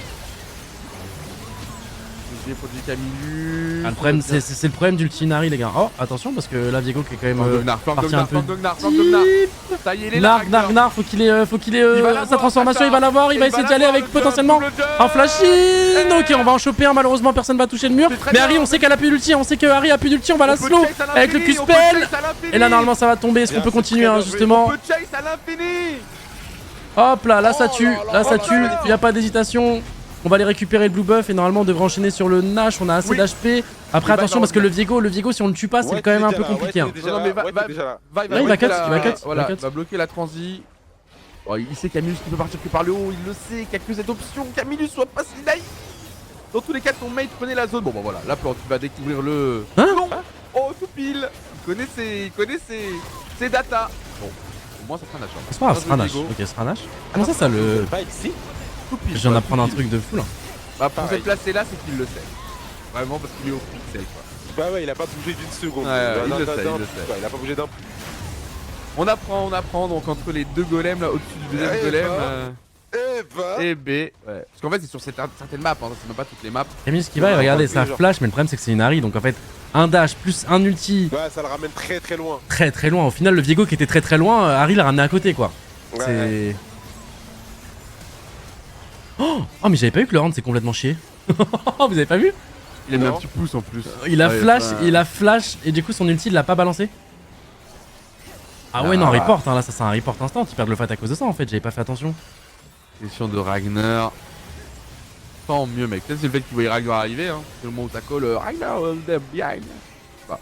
[SPEAKER 2] Produit Camillus.
[SPEAKER 1] Ah, le problème, c'est le problème d'ulti Nari, les gars. Oh, attention, parce que là, Viego qui est quand même. Parti un peu
[SPEAKER 2] Ça y est, il est là.
[SPEAKER 1] Gnar, faut qu'il ait sa transformation, il va l'avoir, il va essayer d'y aller avec potentiellement un flash in. Ok, on va en choper un, malheureusement personne va toucher le mur. Mais Harry, on sait qu'elle a plus d'ulti, on sait que Harry a plus d'ulti, on va la slow avec le Q-spell. Et là, normalement, ça va tomber, est-ce qu'on peut continuer, hein, justement? Hop là, ça tue, il n'y a pas d'hésitation. On va aller récupérer le blue buff et normalement on devrait enchaîner sur le Nash, on a assez d'HP. Après attention parce que le Viego si on le tue pas c'est quand même un peu compliqué.
[SPEAKER 2] Non mais
[SPEAKER 1] il va cut,
[SPEAKER 2] Voilà, il va bloquer la transi. Oh, il sait Camillus qui peut partir que par le haut, il le sait, qu'il n'y a que cette option. Camillus soit pas si naïf. Dans tous les cas, ton mate connaît la zone. Bon bah voilà, la plante, il va découvrir le...
[SPEAKER 1] Hein?
[SPEAKER 2] Non. Oh, tout pile. Il connaît ses data. Bon, au moins ça sera un achat.
[SPEAKER 1] C'est pas grave, ce sera Nash. Ok, ce sera Nash. Comment ça le...
[SPEAKER 3] Pas ici.
[SPEAKER 2] Tout pile.
[SPEAKER 1] Je viens
[SPEAKER 2] quoi,
[SPEAKER 1] d'apprendre un
[SPEAKER 2] tout pile.
[SPEAKER 1] truc de fou là.
[SPEAKER 2] Bah pour cette placée là, c'est qu'il le sait. Vraiment parce qu'il est au pixel quoi.
[SPEAKER 3] Bah ouais, il a pas bougé d'une seconde.
[SPEAKER 2] Ouais, il le sait, il le sait.
[SPEAKER 3] Ouais, il a pas bougé d'un.
[SPEAKER 2] On apprend donc entre les deux golems là au-dessus du deuxième
[SPEAKER 3] Eh
[SPEAKER 2] golem.
[SPEAKER 3] Et
[SPEAKER 2] Et B. Ouais. Parce qu'en fait c'est sur certaines maps, hein, c'est même pas toutes les maps.
[SPEAKER 1] Camille ce qui va, regardez, ça flash, mais le problème c'est que c'est une Harry donc en fait un dash plus un ulti
[SPEAKER 3] Ouais, ça le ramène très très loin.
[SPEAKER 1] très très loin. Au final, le Viego qui était très très loin, Harry l'a ramené à côté quoi.
[SPEAKER 3] Ouais.
[SPEAKER 1] C'est. Oh, mais j'avais pas vu que le round s'est complètement chié. Vous avez pas vu?
[SPEAKER 2] Il a mis un
[SPEAKER 3] Non.
[SPEAKER 2] petit pouce en plus.
[SPEAKER 1] Il a
[SPEAKER 2] Ouais,
[SPEAKER 1] flash et du coup son ulti il l'a pas balancé. Ah ouais, non, report, hein, là ça c'est un report instant, tu perds le fight à cause de ça en fait, j'avais pas fait attention.
[SPEAKER 2] Question de Ragnar. Tant mieux mec, peut-être c'est le fait qu'il voyait Ragnar arriver, hein. C'est le moment où ça colle Ragnar them behind. Bah.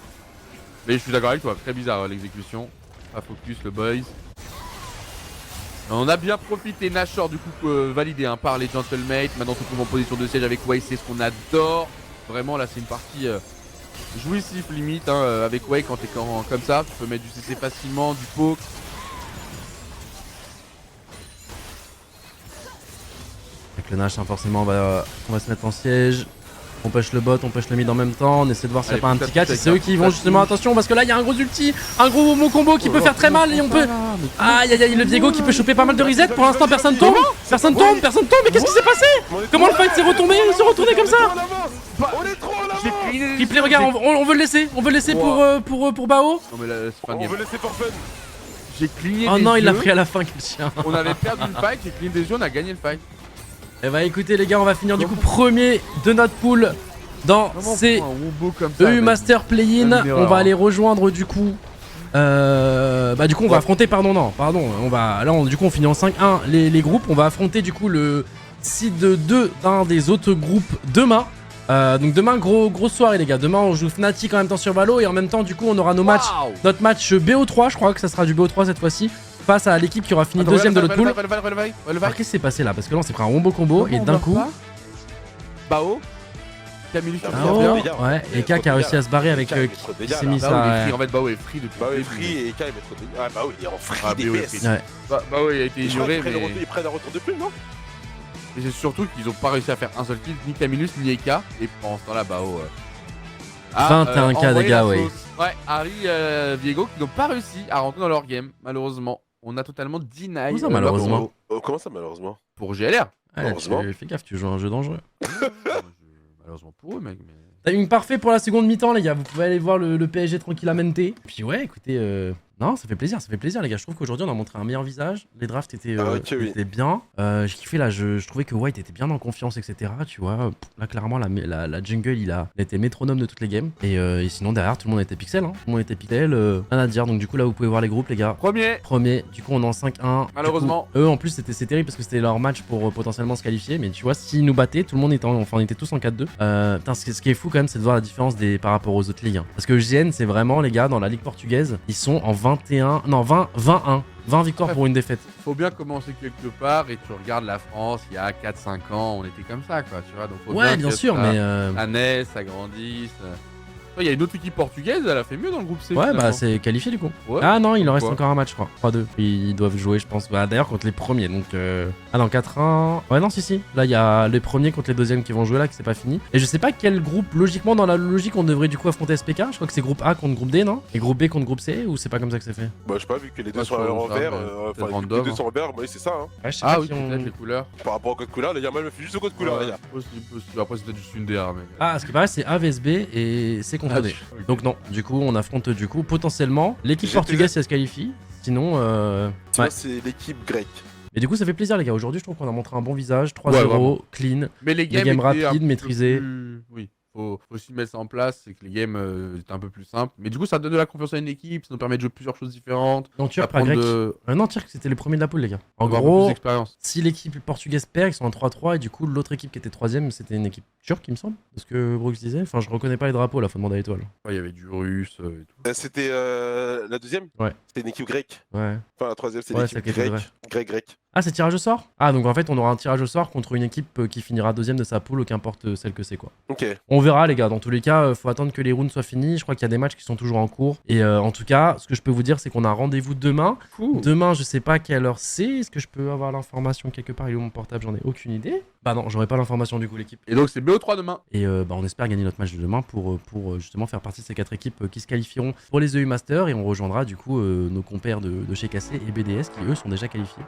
[SPEAKER 2] Mais je suis d'accord avec toi, très bizarre l'exécution. Pas focus le boys. On a bien profité Nashor du coup validé hein, par les gentlemates. Maintenant on se trouve en position de siège avec Wei, c'est ce qu'on adore. Vraiment là c'est une partie jouissif limite hein, avec Wei quand t'es comme ça. Tu peux mettre du CC facilement, du poke.
[SPEAKER 1] Avec le Nash, hein, forcément on va se mettre en siège. On push le bot, on push le mid en même temps, on essaie de voir s'il n'y a
[SPEAKER 2] Allez,
[SPEAKER 1] pas un petit
[SPEAKER 2] putain,
[SPEAKER 1] catch. Et c'est eux qui vont
[SPEAKER 2] putain,
[SPEAKER 1] justement, attention, parce que là il y a un gros ulti, un gros mon combo qui peut faire très mal et on peut. Aïe aïe aïe, le Viego qui peut choper pas mal de reset. Pour l'instant, personne tombe. Personne tombe, personne tombe. Mais qu'est-ce qui s'est passé? Comment le fight s'est retombé? Il s'est retourné comme ça?
[SPEAKER 3] On est trop en avance.
[SPEAKER 1] Replay, regarde, on veut le laisser. On veut le laisser pour Bao.
[SPEAKER 2] Non mais là, c'est pas
[SPEAKER 3] On
[SPEAKER 2] game.
[SPEAKER 3] veut laisser pour fun.
[SPEAKER 2] J'ai cligné
[SPEAKER 1] Oh
[SPEAKER 2] des
[SPEAKER 1] non, il l'a
[SPEAKER 2] yeux.
[SPEAKER 1] pris à la fin, quel chien.
[SPEAKER 2] On avait perdu le fight, j'ai cligné des yeux, on a gagné le fight.
[SPEAKER 1] Eh bah écoutez les gars, on va finir du coup premier de notre pool dans
[SPEAKER 2] Comment
[SPEAKER 1] ces
[SPEAKER 2] on prend un wombo comme ça,
[SPEAKER 1] EU
[SPEAKER 2] mec
[SPEAKER 1] Master Play-in.
[SPEAKER 2] Une erreur,
[SPEAKER 1] On va
[SPEAKER 2] hein.
[SPEAKER 1] aller rejoindre du coup. Bah du coup on va affronter, on va. Là du coup on finit en 5-1 les groupes. On va affronter du coup le seed 2 d'un des autres groupes demain. Donc demain grosse soirée les gars. Demain on joue Fnatic en même temps sur Valo et en même temps du coup on aura nos matchs.
[SPEAKER 2] Waouh.
[SPEAKER 1] Notre match BO3, je crois que ça sera du BO3 cette fois-ci, face à l'équipe qui aura fini
[SPEAKER 2] Attends,
[SPEAKER 1] deuxième de l'autre pool.
[SPEAKER 2] Relevez.
[SPEAKER 1] Alors qu'est-ce qui s'est passé là? Parce que là on s'est pris un wombo combo et d'un coup.
[SPEAKER 2] Bao, Camille qui
[SPEAKER 3] Ah,
[SPEAKER 1] Oh,
[SPEAKER 3] bien,
[SPEAKER 1] ouais, et K qui a réussi à se barrer avec qui s'est mis
[SPEAKER 2] Bao,
[SPEAKER 1] ça.
[SPEAKER 2] il est free, en fait Bao est free depuis
[SPEAKER 3] Bah
[SPEAKER 2] le
[SPEAKER 3] oui,
[SPEAKER 2] début.
[SPEAKER 3] free et K il met trop de. Ah bah oui, il est en free
[SPEAKER 2] Ah,
[SPEAKER 3] des
[SPEAKER 2] BO est
[SPEAKER 3] PS.
[SPEAKER 2] free.
[SPEAKER 1] Ouais.
[SPEAKER 2] Bao il a été
[SPEAKER 3] Je crois
[SPEAKER 2] ignoré,
[SPEAKER 3] qu'ils
[SPEAKER 2] mais
[SPEAKER 3] prennent un retour de plume, non?
[SPEAKER 2] c'est surtout qu'ils ont pas réussi à faire un seul kill, ni Camillus ni Eka, et pendant ce temps-là, Bao.
[SPEAKER 1] 21K dégâts, ouais.
[SPEAKER 2] Ouais, Harry, Viego qui n'ont pas réussi à rentrer dans leur game, malheureusement. On a totalement deny.
[SPEAKER 1] Comment ça, malheureusement
[SPEAKER 3] Comment ça, malheureusement?
[SPEAKER 2] Pour GLR.
[SPEAKER 1] Ouais,
[SPEAKER 3] Heureusement.
[SPEAKER 1] fais gaffe, tu joues à un jeu dangereux.
[SPEAKER 2] Malheureusement pour eux, mec. Mais...
[SPEAKER 1] Timing parfait pour la seconde mi-temps, les gars. Vous pouvez aller voir le PSG tranquillamente. Puis ouais, écoutez, non, ça fait plaisir, les gars. Je trouve qu'aujourd'hui on a montré un meilleur visage. Les drafts étaient, étaient bien. J'ai kiffé là, je trouvais que White était bien en confiance, etc. Tu vois, là clairement la jungle il a été métronome de toutes les games. Et sinon derrière tout le monde était pixel, hein. Tout le monde était pixel, rien à dire. Donc du coup là vous pouvez voir les groupes, les gars. Premier, du coup on est en 5-1.
[SPEAKER 2] Malheureusement.
[SPEAKER 1] Du coup, eux en plus c'est terrible parce que c'était leur match pour potentiellement se qualifier. Mais tu vois, s'ils nous battaient, tout le monde était on était tous en 4-2. Putain, ce qui est fou quand même, c'est de voir la différence par rapport aux autres ligues. Hein. Parce que GN, c'est vraiment, les gars, dans la ligue portugaise, ils sont en 21 victoires pour une défaite.
[SPEAKER 2] Faut bien commencer quelque part et tu regardes la France, il y a 4-5 ans, on était comme ça, quoi, tu vois. Donc faut
[SPEAKER 1] Ouais, bien
[SPEAKER 2] que
[SPEAKER 1] sûr,
[SPEAKER 2] ça-
[SPEAKER 1] mais.
[SPEAKER 2] Ça naisse, ça grandisse. Il y a une autre équipe portugaise, elle a fait mieux dans le groupe C.
[SPEAKER 1] Ouais, bah
[SPEAKER 2] finalement.
[SPEAKER 1] c'est qualifié du coup.
[SPEAKER 2] Ouais.
[SPEAKER 1] Ah non, il en reste
[SPEAKER 2] Ouais.
[SPEAKER 1] encore un match, je crois. 3-2. Ils doivent jouer, je pense. Bah, d'ailleurs, contre les premiers. Donc. Ah non, 4-1. Ouais, non, si. Là, il y a les premiers contre les deuxièmes qui vont jouer là, qui c'est pas fini. Et je sais pas quel groupe, logiquement, dans la logique, on devrait du coup affronter SPK. Je crois que c'est groupe A contre groupe D, non? Et groupe B contre groupe C, ou c'est pas comme ça que c'est fait?
[SPEAKER 3] Bah, je sais pas, vu que les deux
[SPEAKER 2] Ouais,
[SPEAKER 3] sont
[SPEAKER 2] je crois
[SPEAKER 3] en
[SPEAKER 2] que ça,
[SPEAKER 3] vert,
[SPEAKER 2] mais
[SPEAKER 3] enfin,
[SPEAKER 2] peut-être
[SPEAKER 3] les
[SPEAKER 2] random,
[SPEAKER 3] deux
[SPEAKER 2] hein.
[SPEAKER 3] sont en vert, oui, c'est ça, hein.
[SPEAKER 1] Ouais, je sais
[SPEAKER 2] Ah
[SPEAKER 1] pas
[SPEAKER 2] oui,
[SPEAKER 1] si on-
[SPEAKER 2] peut-être les couleurs.
[SPEAKER 3] Par rapport au code couleur, les Yamal me fait juste au code couleur, les gars.
[SPEAKER 2] Possible. Après, c'est peut-être juste une DA, mec.
[SPEAKER 1] Ah, ce qui paraît, c'est A vs B et C contre D.
[SPEAKER 2] ok.
[SPEAKER 1] Donc non, du coup, on affronte du coup potentiellement l'équipe
[SPEAKER 3] J'ai
[SPEAKER 1] portugaise si elle se qualifie. Sinon,
[SPEAKER 3] Sinon,
[SPEAKER 1] ouais.
[SPEAKER 3] c'est l'équipe grecque.
[SPEAKER 1] Et du coup, ça fait plaisir, les gars. Aujourd'hui, je trouve qu'on a montré un bon visage. 3-0,
[SPEAKER 2] Ouais, vraiment.
[SPEAKER 1] clean.
[SPEAKER 2] Mais les games,
[SPEAKER 1] games
[SPEAKER 2] étaient
[SPEAKER 1] rapides,
[SPEAKER 2] un peu
[SPEAKER 1] maîtrisés.
[SPEAKER 2] Oui, faut aussi mettre ça en place, c'est que les games étaient un peu plus simples. Mais du coup, ça donne de la confiance à une équipe, ça nous permet de jouer plusieurs choses différentes.
[SPEAKER 1] Non, Turc, pas
[SPEAKER 2] Apprendre
[SPEAKER 1] grec. Non, Turc, c'était les premiers de la poule, les gars. En
[SPEAKER 2] avoir un peu
[SPEAKER 1] gros,
[SPEAKER 2] plus d'expérience.
[SPEAKER 1] si l'équipe portugaise perd, ils sont en 3-3. Et du coup, l'autre équipe qui était 3ème, c'était une équipe turque, il me semble. C'est ce que Brooks disait. Enfin, je reconnais pas les drapeaux, là, faut demander à l'étoile.
[SPEAKER 2] Ouais, il y avait du russe et tout.
[SPEAKER 3] C'était la deuxième?
[SPEAKER 1] Ouais.
[SPEAKER 3] C'était une équipe grecque.
[SPEAKER 1] Ouais.
[SPEAKER 3] Enfin, la troisième, c'est
[SPEAKER 1] Ouais,
[SPEAKER 3] l'équipe
[SPEAKER 1] celle qui était
[SPEAKER 3] grecque. Grec.
[SPEAKER 1] Ah, c'est tirage au sort? Ah, donc en fait, on aura un tirage au sort contre une équipe qui finira deuxième de sa poule, qu'importe celle que c'est, quoi.
[SPEAKER 3] Ok.
[SPEAKER 1] On verra, les gars. Dans tous les cas, faut attendre que les rounds soient finis. Je crois qu'il y a des matchs qui sont toujours en cours. Et en tout cas, ce que je peux vous dire, c'est qu'on a un rendez-vous demain. Demain, je sais pas à quelle heure c'est. Est-ce que je peux avoir l'information quelque part? Il est où mon portable? J'en ai aucune idée. Bah non, j'aurai pas l'information du coup, l'équipe.
[SPEAKER 2] Et donc, c'est BO3 demain.
[SPEAKER 1] Et bah, on espère gagner notre match de demain pour justement faire partie de ces 4 équipes qui se qualifieront pour les EU Masters. Et on rejoindra du coup nos compères de chez KC et BDS qui eux sont déjà qualifiés.